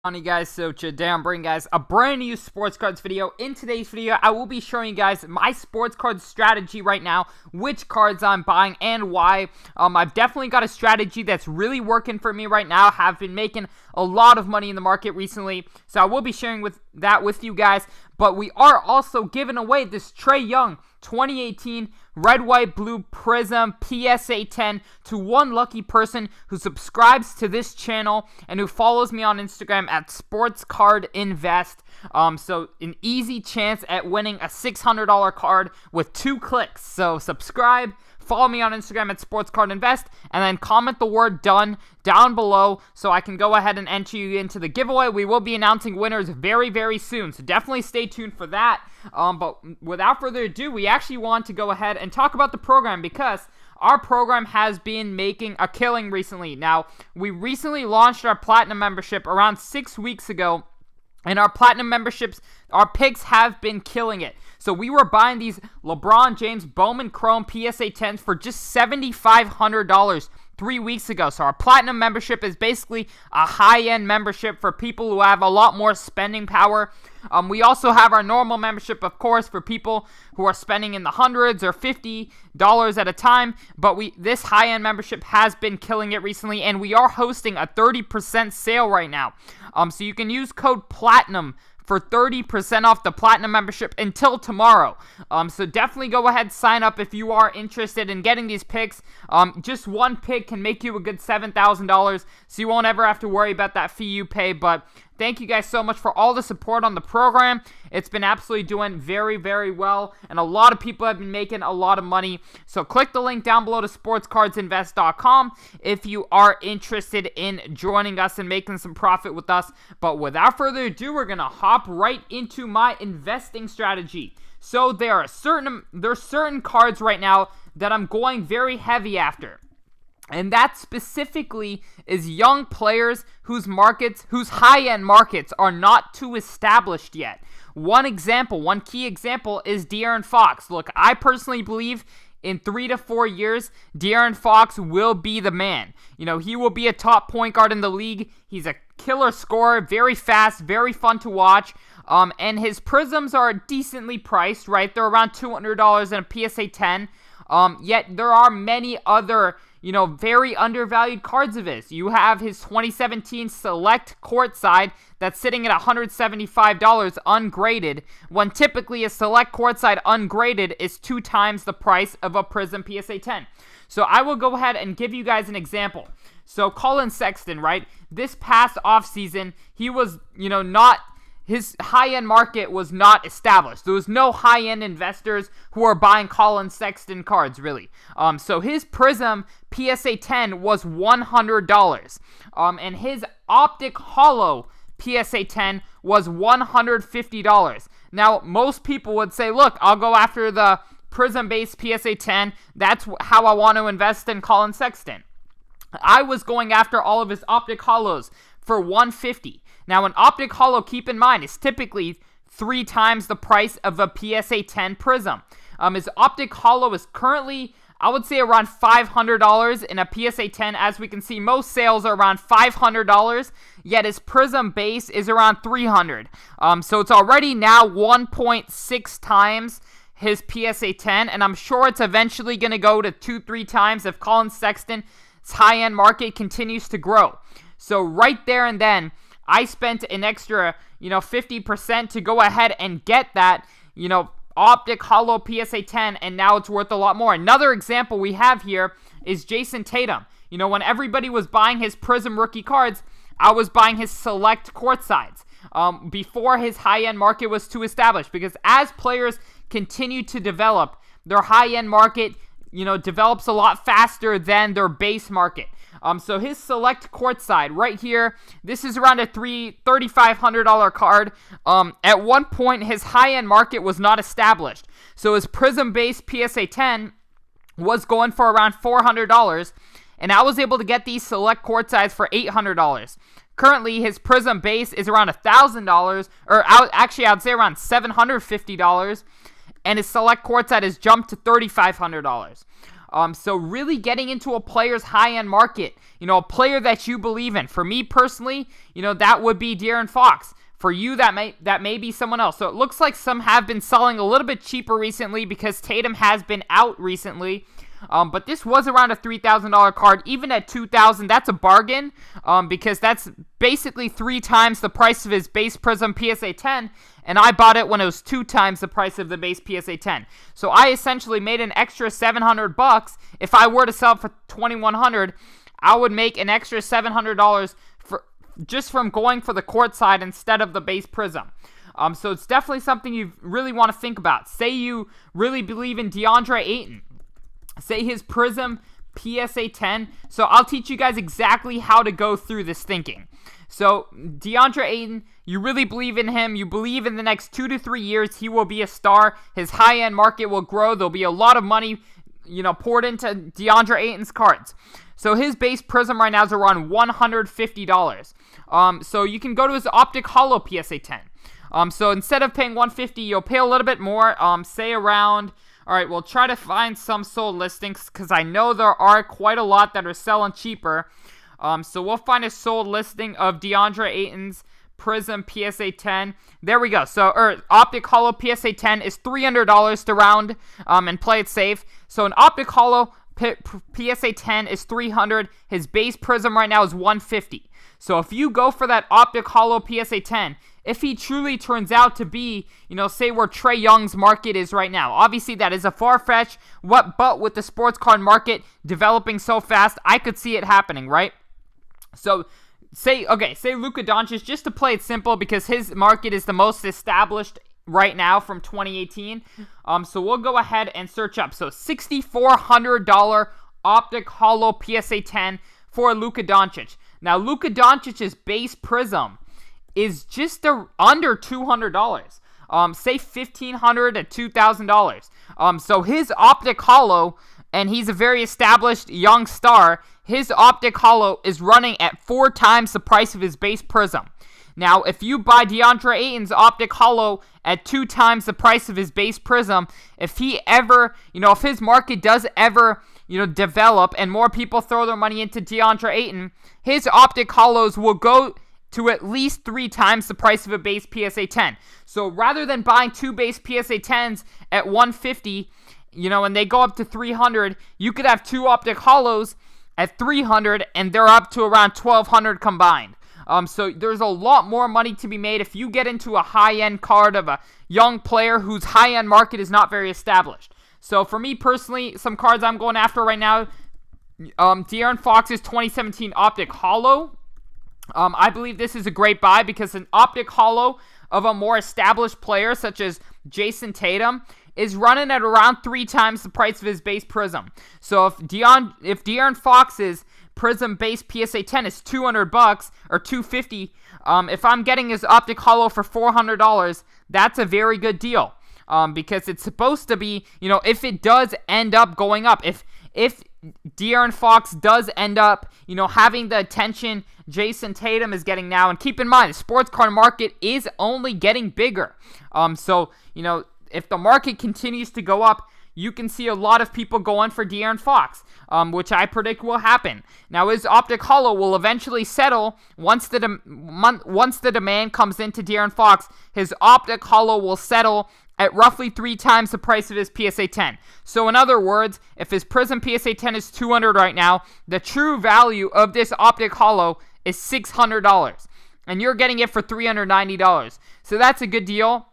Howdy guys, so today I'm bringing guys a brand new sports cards video. In today's video, I will be showing you guys my sports card strategy right now, which cards I'm buying and why. I've definitely got a strategy that's really working for me right now. Have been making a lot of money in the market recently, so I will be sharing that with you guys. But we are also giving away this Trae Young 2018 Red, White, Blue Prism PSA 10 to one lucky person who subscribes to this channel and who follows me on Instagram at SportsCardInvest. So an easy chance at winning a $600 card with 2 clicks. So subscribe, follow me on Instagram at SportsCardInvest, and then comment the word done down below so I can go ahead and enter you into the giveaway. We will be announcing winners very, very soon, so definitely stay tuned for that. But without further ado, we actually want to go ahead and talk about the program because our program has been making a killing recently. Now, we recently launched our Platinum membership around 6 weeks ago, and our Platinum memberships, our picks have been killing it. So we were buying these LeBron James Bowman Chrome PSA 10s for just $7,500 3 weeks ago. So our Platinum membership is basically a high-end membership for people who have a lot more spending power. We also have our normal membership, of course, for people who are spending in the hundreds or $50 at a time. But this high-end membership has been killing it recently, and we are hosting a 30% sale right now. So you can use code PLATINUM for 30% off the Platinum membership until tomorrow. So definitely go ahead and sign up if you are interested in getting these picks. Just one pick can make you a good $7,000, so you won't ever have to worry about that fee you pay. But thank you guys so much for all the support on the program. It's been absolutely doing very, very well, and a lot of people have been making a lot of money. So click the link down below to sportscardsinvest.com if you are interested in joining us and making some profit with us. But without further ado, we're going to hop right into my investing strategy. So there are certain cards right now that I'm going very heavy after. And that specifically is young players whose high-end markets are not too established yet. One key example is De'Aaron Fox. Look, I personally believe in 3 to 4 years, De'Aaron Fox will be the man. You know, he will be a top point guard in the league. He's a killer scorer, very fast, very fun to watch. And his prisms are decently priced, right? They're around $200 in a PSA 10. Yet there are many other, very undervalued cards of his. You have his 2017 Select Courtside that's sitting at $175 ungraded, when typically a Select Courtside ungraded is 2 times the price of a Prism PSA 10. So I will go ahead and give you guys an example. So Collin Sexton, right? This past offseason, he was, his high-end market was not established. There was no high-end investors who are buying Collin Sexton cards, really. So his Prism PSA 10 was $100. And his Optic Holo PSA 10 was $150. Now, most people would say, look, I'll go after the Prism-based PSA 10. That's how I want to invest in Collin Sexton. I was going after all of his Optic Holos for $150. Now, an Optic Holo, keep in mind, is typically 3 times the price of a PSA 10 Prism. His Optic Holo is currently, I would say, around $500 in a PSA 10. As we can see, most sales are around $500, yet his Prism base is around $300. So it's already now 1.6 times his PSA 10, and I'm sure it's eventually going to go to 2-3 times if Collin Sexton's high-end market continues to grow. So right there and then, I spent an extra, 50% to go ahead and get that, Optic Holo PSA 10, and now it's worth a lot more. Another example we have here is Jason Tatum. When everybody was buying his Prism rookie cards, I was buying his Select Courtsides before his high-end market was too established, because as players continue to develop, their high-end market, develops a lot faster than their base market. So his Select Courtside right here, this is around a $3,500 card. At one point, his high-end market was not established. So his Prism-based PSA 10 was going for around $400, and I was able to get these Select Courtsides for $800. Currently, his Prism base is around $1,000, or actually, I'd say around $750, and his Select Courtside has jumped to $3,500. So really getting into a player's high-end market, a player that you believe in. For me personally, that would be De'Aaron Fox. For you, that may be someone else. So it looks like some have been selling a little bit cheaper recently because Tatum has been out recently. But this was around a $3,000 card. Even at $2,000, that's a bargain because that's basically 3 times the price of his base Prism PSA 10. And I bought it when it was 2 times the price of the base PSA 10. So I essentially made an extra $700. If I were to sell it for $2,100, I would make an extra $700 just from going for the court side instead of the base Prism. So it's definitely something you really want to think about. Say you really believe in DeAndre Ayton. Say his Prism PSA 10. So I'll teach you guys exactly how to go through this thinking. So DeAndre Ayton, you really believe in him. You believe in the next 2 to 3 years he will be a star. His high-end market will grow. There'll be a lot of money, poured into DeAndre Ayton's cards. So his base Prism right now is around $150. So you can go to his Optic Holo PSA 10. So instead of paying $150, you'll pay a little bit more. Say around. All right, we'll try to find some sold listings because I know there are quite a lot that are selling cheaper. So we'll find a sold listing of DeAndre Ayton's Prism PSA 10. There we go. So Optic Holo PSA 10 is $300 to round and play it safe. So an Optic Holo PSA 10 is $300. His base Prism right now is $150. So if you go for that Optic Holo PSA 10, if he truly turns out to be, say where Trae Young's market is right now. Obviously, that is a far-fetched, but with the sports card market developing so fast, I could see it happening, right? So, say Luka Doncic, just to play it simple, because his market is the most established right now from 2018. So we'll go ahead and search up. So $6,400 Optic Holo PSA 10 for Luka Doncic. Now, Luka Doncic's base Prism is just under $200. Say $1,500 to $2,000. So his Optic Holo, and he's a very established young star, his Optic Holo is running at 4 times the price of his base Prism. Now, if you buy DeAndre Ayton's Optic Holo at 2 times the price of his base Prism, if he ever, if his market does ever, develop and more people throw their money into DeAndre Ayton, his Optic Holos will go to at least 3 times the price of a base PSA 10. So rather than buying 2 base PSA 10s at $150, and they go up to $300, you could have 2 Optic Holos at $300, and they're up to around $1,200 combined. So there's a lot more money to be made if you get into a high-end card of a young player whose high-end market is not very established. So for me personally, some cards I'm going after right now, De'Aaron Fox's 2017 Optic Holo. I believe this is a great buy because an Optic Holo of a more established player such as Jason Tatum is running at around 3 times the price of his base Prism. So if De'Aaron Fox's Prism base PSA 10 is $200 or $250, if I'm getting his Optic Holo for $400, that's a very good deal. Because it's supposed to be, if it does end up going up, if De'Aaron Fox does end up, having the attention Jason Tatum is getting now, and keep in mind, the sports card market is only getting bigger. So, if the market continues to go up, you can see a lot of people going for De'Aaron Fox, which I predict will happen. Now, his Optic Holo will eventually settle once the demand comes into De'Aaron Fox. His Optic Holo will settle at roughly 3 times the price of his PSA 10. So in other words, if his Prism PSA 10 is $200 right now, the true value of this Optic Holo is $600. And you're getting it for $390. So that's a good deal.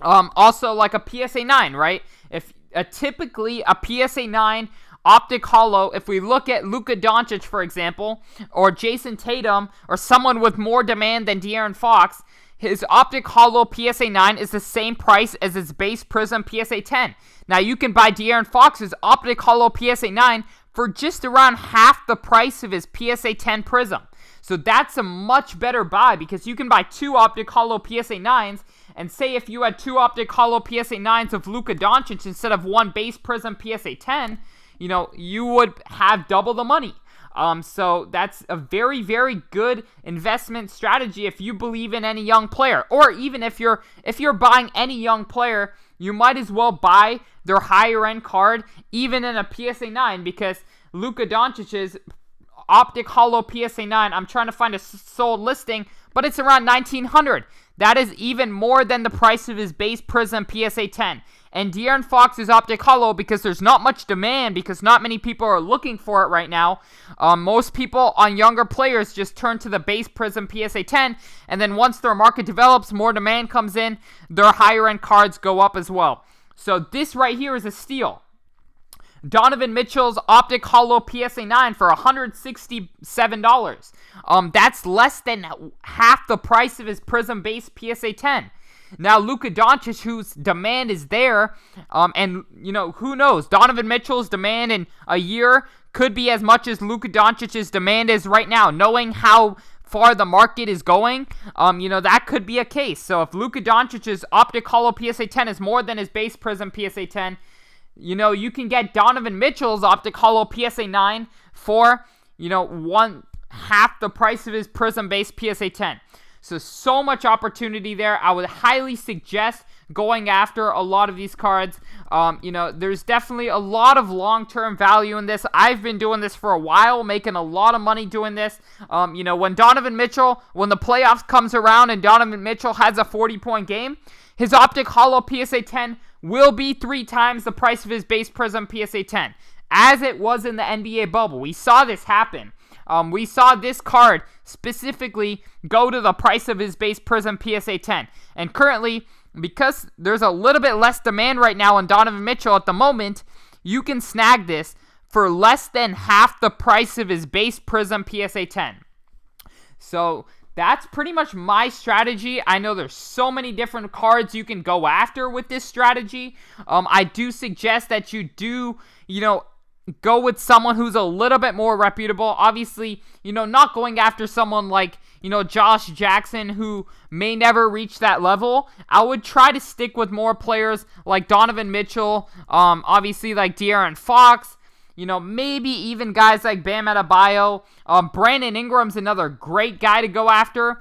Also, like a PSA 9, right? If typically a PSA 9 Optic Holo, if we look at Luka Doncic, for example, or Jason Tatum, or someone with more demand than De'Aaron Fox, his Optic Holo PSA 9 is the same price as his base Prism PSA 10. Now, you can buy De'Aaron Fox's Optic Holo PSA 9 for just around half the price of his PSA 10 Prism. So that's a much better buy because you can buy 2 Optic Holo PSA 9s, and say if you had 2 Optic Holo PSA 9s of Luka Doncic instead of 1 base Prism PSA 10, you would have double the money. So that's a very, very good investment strategy if you believe in any young player, or even if you're buying any young player, you might as well buy their higher end card, even in a PSA 9, because Luka Doncic's Optic Holo PSA 9, I'm trying to find a sold listing, but it's around $1,900. That is even more than the price of his base Prism PSA 10. And De'Aaron Fox's Optic Holo, because there's not much demand, because not many people are looking for it right now. Most people on younger players just turn to the base Prism PSA 10, and then once their market develops, more demand comes in, their higher end cards go up as well. So this right here is a steal. Donovan Mitchell's Optic Holo PSA 9 for $167. That's less than half the price of his Prism base PSA 10. Now, Luka Doncic, whose demand is there, and, who knows? Donovan Mitchell's demand in a year could be as much as Luka Doncic's demand is right now. Knowing how far the market is going, that could be a case. So if Luka Doncic's Optic Holo PSA 10 is more than his base Prism PSA 10, you can get Donovan Mitchell's Optic Holo PSA 9 for, one half the price of his Prism base PSA 10. So much opportunity there. I would highly suggest going after a lot of these cards. There's definitely a lot of long-term value in this. I've been doing this for a while, making a lot of money doing this. When the playoffs comes around and Donovan Mitchell has a 40-point game, his Optic Holo PSA 10 will be 3 times the price of his base Prism PSA 10, as it was in the NBA bubble. We saw this happen. We saw this card specifically go to the price of his base Prism PSA 10. And currently, because there's a little bit less demand right now on Donovan Mitchell at the moment, you can snag this for less than half the price of his base Prism PSA 10. So that's pretty much my strategy. I know there's so many different cards you can go after with this strategy. I do suggest that you do, go with someone who's a little bit more reputable. Obviously, not going after someone like, Josh Jackson, who may never reach that level. I would try to stick with more players like Donovan Mitchell, obviously like De'Aaron Fox, maybe even guys like Bam Adebayo. Brandon Ingram's another great guy to go after.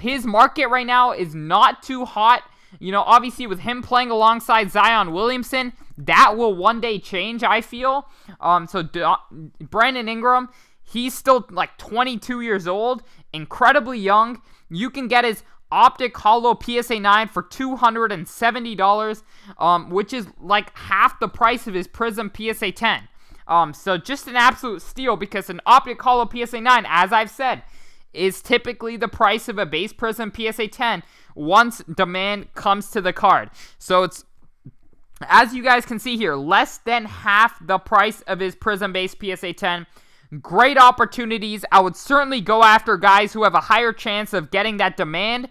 His market right now is not too hot. Obviously with him playing alongside Zion Williamson, that will one day change, I feel. Brandon Ingram, he's still like 22 years old, incredibly young. You can get his Optic Holo PSA 9 for $270, which is like half the price of his Prism PSA 10. So just an absolute steal, because an Optic Holo PSA 9, as I've said, is typically the price of a base Prism PSA 10 once demand comes to the card. So it's, as you guys can see here, less than half the price of his Prism base PSA 10. Great opportunities. I would certainly go after guys who have a higher chance of getting that demand,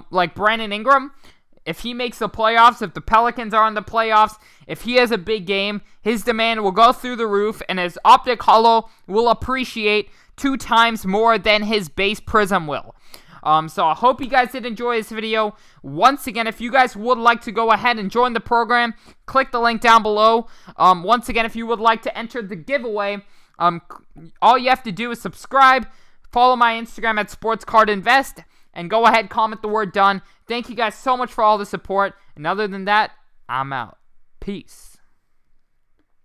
like Brandon Ingram. If he makes the playoffs, if the Pelicans are in the playoffs, if he has a big game, his demand will go through the roof, and his Optic Holo will appreciate 2 times more than his base Prism will. So I hope you guys did enjoy this video. Once again, if you guys would like to go ahead and join the program, click the link down below. Once again, if you would like to enter the giveaway, all you have to do is subscribe, follow my Instagram at SportsCardInvest, and go ahead, comment the word done. Thank you guys so much for all the support. And other than that, I'm out. Peace.